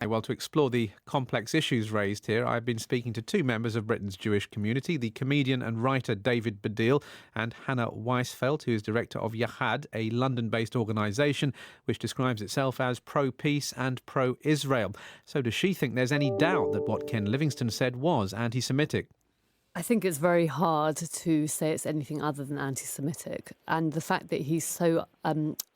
Well, to explore the complex issues raised here, I've been speaking to two members of Britain's Jewish community, the comedian and writer David Baddiel and Hannah Weisfeld, who is director of Yachad, a London-based organisation which describes itself as pro-peace and pro-Israel. So does she think there's any doubt that what Ken Livingstone said was anti-Semitic? I think it's very hard to say it's anything other than anti-Semitic. And the fact that he's so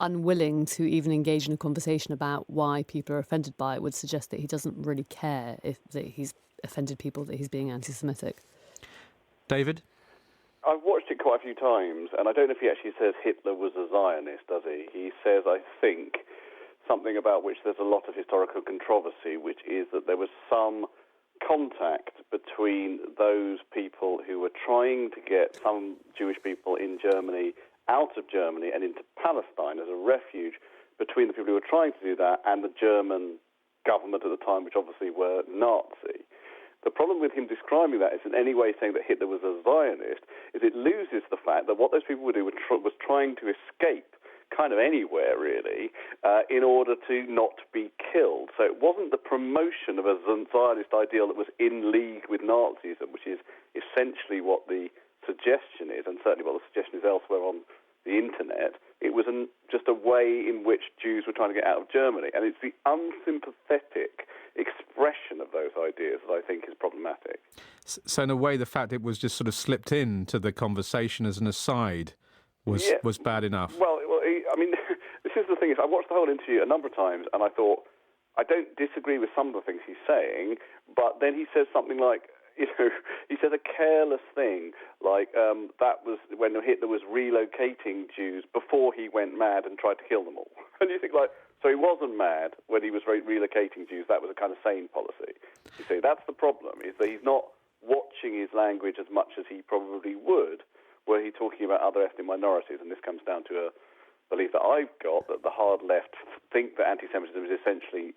unwilling to even engage in a conversation about why people are offended by it would suggest that he doesn't really care if that he's offended people, that he's being anti-Semitic. David? I've watched it quite a few times, and I don't know if he actually says Hitler was a Zionist, does he? He says, I think, something about which there's a lot of historical controversy, which is that there was some contact between those people who were trying to get some Jewish people in Germany out of Germany and into Palestine as a refuge, between the people who were trying to do that and the German government at the time, which obviously were Nazi. The problem with him describing that is in any way saying that Hitler was a Zionist is it loses the fact that what those people would do was trying to escape kind of anywhere, really, in order to not be killed. So it wasn't the promotion of a Zionist ideal that was in league with Nazism, which is essentially what the suggestion is, and certainly what the suggestion is elsewhere on the internet. It was just a way in which Jews were trying to get out of Germany. And it's the unsympathetic expression of those ideas that I think is problematic. So in a way, the fact it was just sort of slipped into the conversation as an aside was bad enough. Well, I mean, this is the thing. Is I watched the whole interview a number of times, and I thought, I don't disagree with some of the things he's saying, but then he says something like, he says a careless thing, like that was when Hitler was relocating Jews before he went mad and tried to kill them all. And you think, like, so he wasn't mad when he was relocating Jews. That was a kind of sane policy. You see, that's the problem, is that he's not watching his language as much as he probably would were he talking about other ethnic minorities. And this comes down to a belief that I've got, that the hard left think that anti-Semitism is essentially,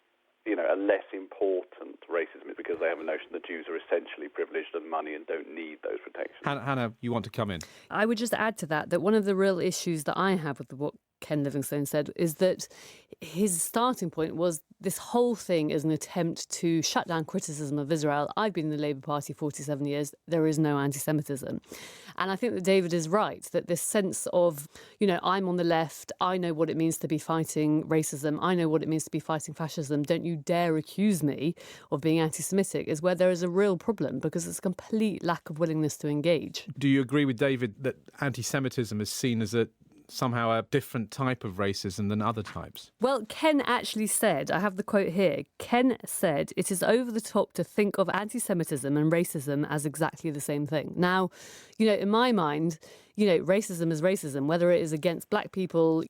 a less important racism, is because they have a notion that Jews are essentially privileged and money and don't need those protections. Hannah, you want to come in? I would just add to that one of the real issues that I have with what Ken Livingstone said is that his starting point was this whole thing is an attempt to shut down criticism of Israel. I've been in the Labour Party 47 years. There is no anti-Semitism. And I think that David is right, that this sense of, I'm on the left. I know what it means to be fighting racism. I know what it means to be fighting fascism. Don't you dare accuse me of being anti-Semitic, is where there is a real problem, because it's a complete lack of willingness to engage. Do you agree with David that anti-Semitism is seen as somehow a different type of racism than other types? Well, Ken actually said, I have the quote here, Ken said, it is over the top to think of anti-Semitism and racism as exactly the same thing. Now, in my mind, racism is racism, whether it is against black people,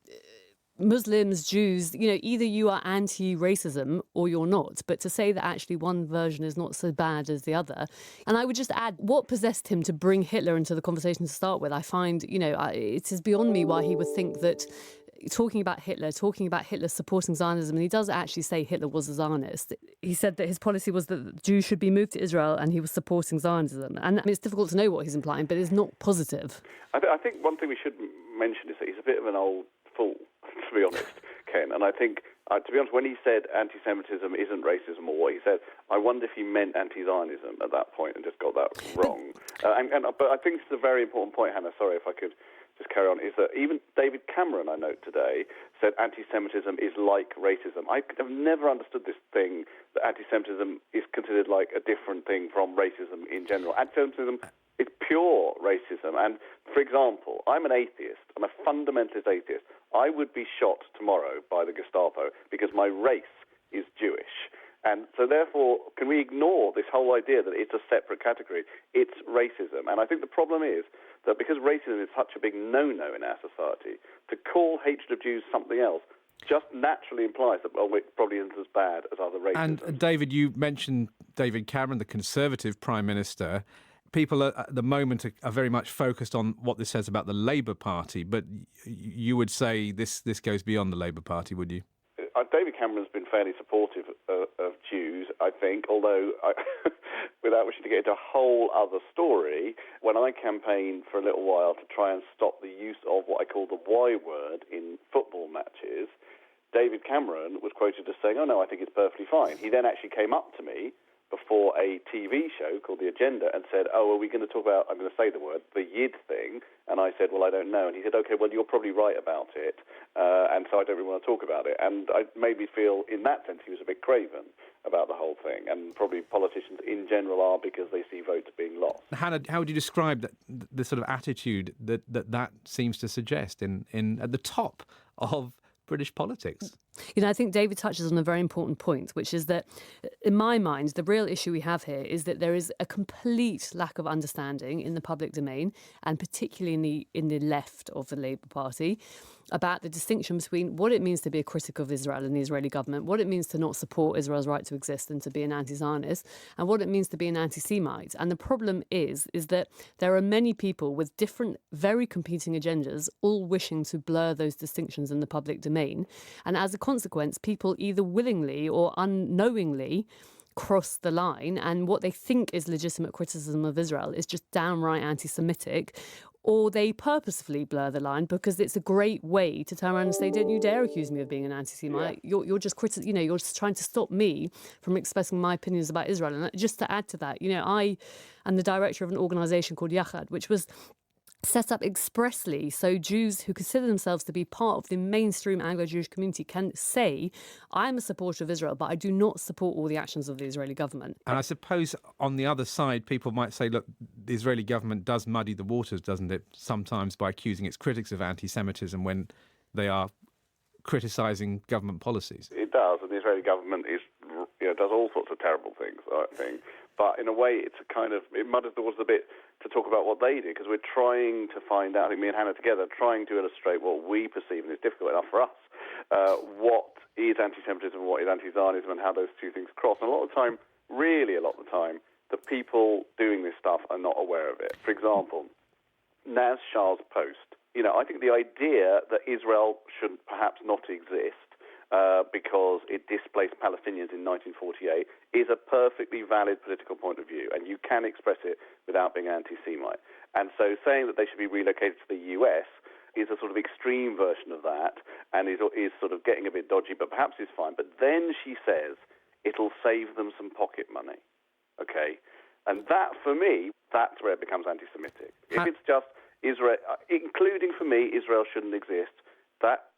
Muslims, Jews, either you are anti-racism or you're not. But to say that actually one version is not so bad as the other. And I would just add, what possessed him to bring Hitler into the conversation to start with? I find, it is beyond me why he would think that talking about Hitler supporting Zionism, and he does actually say Hitler was a Zionist. He said that his policy was that Jews should be moved to Israel and he was supporting Zionism. And it's difficult to know what he's implying, but it's not positive. I think one thing we should mention is that he's a bit of an old fool, to be honest, Ken. And I think, to be honest, when he said anti-Semitism isn't racism, or what he said, I wonder if he meant anti-Zionism at that point and just got that wrong. But I think it's a very important point, Hannah, sorry if I could just carry on, is that even David Cameron, I note today, said anti-Semitism is like racism. I have never understood this thing that anti-Semitism is considered like a different thing from racism in general. Anti-Semitism is pure racism. And, for example, I'm an atheist. I'm a fundamentalist atheist. I would be shot tomorrow by the Gestapo because my race is Jewish. And so, therefore, can we ignore this whole idea that it's a separate category? It's racism. And I think the problem is that because racism is such a big no-no in our society, to call hatred of Jews something else just naturally implies that, well, it probably isn't as bad as other racism. And, David, you mentioned David Cameron, the Conservative Prime Minister. People at the moment are very much focused on what this says about the Labour Party, but you would say this goes beyond the Labour Party, would you? David Cameron's been fairly supportive of Jews, I think, although, without wishing to get into a whole other story, when I campaigned for a little while to try and stop the use of what I call the Y word in football matches, David Cameron was quoted as saying, "Oh no, I think it's perfectly fine." He then actually came up to me before a TV show called The Agenda and said, "Oh, are we going to talk about," I'm going to say the word, "the Yid thing?" And I said, "Well, I don't know." And he said, "Okay, well, you're probably right about it, and so I don't really want to talk about it." And it made me feel, in that sense, he was a bit craven about the whole thing, and probably politicians in general are, because they see votes being lost. Hannah, how would you describe the sort of attitude that seems to suggest in at the top of British politics? I think David touches on a very important point, which is that, in my mind, the real issue we have here is that there is a complete lack of understanding in the public domain, and particularly in the left of the Labour Party, about the distinction between what it means to be a critic of Israel and the Israeli government, what it means to not support Israel's right to exist and to be an anti-Zionist, and what it means to be an anti-Semite. And the problem is that there are many people with different, very competing agendas, all wishing to blur those distinctions in the public domain. And as a consequence, people either willingly or unknowingly cross the line, and what they think is legitimate criticism of Israel is just downright anti-Semitic, or they purposefully blur the line because it's a great way to turn around and say, "Don't you dare accuse me of being an anti-Semite. Yeah. You're just you're just trying to stop me from expressing my opinions about Israel." And just to add to that, I am the director of an organisation called Yachad, which was set up expressly so Jews who consider themselves to be part of the mainstream Anglo-Jewish community can say, "I am a supporter of Israel, but I do not support all the actions of the Israeli government." And I suppose on the other side, people might say, look, the Israeli government does muddy the waters, doesn't it, sometimes by accusing its critics of anti-Semitism when they are criticising government policies. It does, and the Israeli government does all sorts of terrible things, I think. But in a way, it mudders the waters a bit to talk about what they do, because we're trying to find out, I think me and Hannah together, trying to illustrate what we perceive, and it's difficult enough for us, what is anti-Semitism, what is anti-Zionism, and how those two things cross. And a lot of the time, the people doing this stuff are not aware of it. For example, Naz Shah's post. I think the idea that Israel should perhaps not exist because it displaced Palestinians in 1948 is a perfectly valid political point of view, and you can express it without being anti-Semite. And so saying that they should be relocated to the US is a sort of extreme version of that, and is sort of getting a bit dodgy, but perhaps is fine. But then she says it'll save them some pocket money. Okay? And that, for me, that's where it becomes anti-Semitic. If it's just Israel, including for me, Israel shouldn't exist,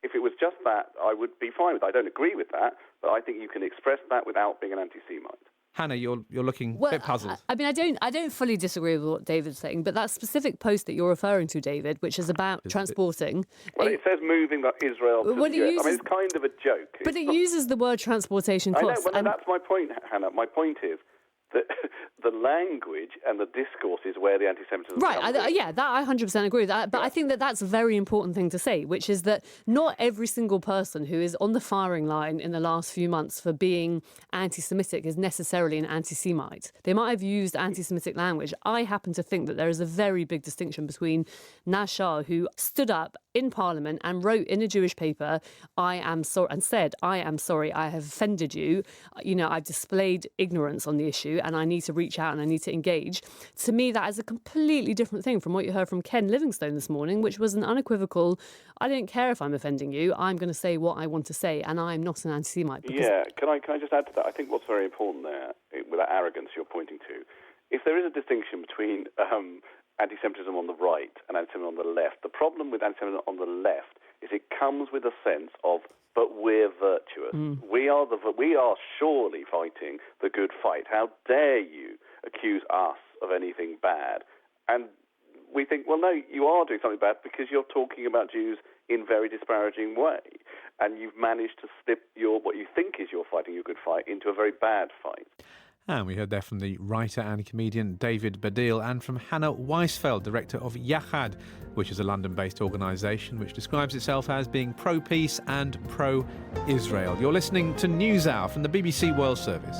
if it was just that, I would be fine with it. I don't agree with that, but I think you can express that without being an anti-Semite. Hannah, you're looking a bit puzzled. I mean, I don't fully disagree with what David's saying, but that specific post that you're referring to, David, which is about transporting. Well, it says moving Israel to the US. It's kind of a joke. But it uses the word transportation costs. I know, that's my point, Hannah. My point is that the language and the discourse is where the anti-Semitism comes in. That I 100% agree with that. But I think that's a very important thing to say, which is that not every single person who is on the firing line in the last few months for being anti-Semitic is necessarily an anti-Semite. They might have used anti-Semitic language. I happen to think that there is a very big distinction between Naz Shah, who stood up in Parliament and wrote in a Jewish paper, "I am sorry," and said, "I am sorry, I have offended you. I've displayed ignorance on the issue and I need to reach out and I need to engage." To me, that is a completely different thing from what you heard from Ken Livingstone this morning, which was an unequivocal, "I don't care if I'm offending you, I'm going to say what I want to say, and I'm not an anti-Semite." Yeah, can I just add to that? I think what's very important there, with that arrogance you're pointing to, if there is a distinction between anti-Semitism on the right and anti-Semitism on the left, the problem with anti-Semitism on the left is it comes with a sense of, but we're virtuous. We are surely fighting the good fight. How dare you accuse us of anything bad? And we think, well, no, you are doing something bad because you're talking about Jews in very disparaging way, and you've managed to slip what you think is your fighting your good fight into a very bad fight. And we heard there from the writer and comedian David Baddiel, and from Hannah Weisfeld, director of Yachad, which is a London-based organisation which describes itself as being pro-peace and pro-Israel. You're listening to NewsHour from the BBC World Service.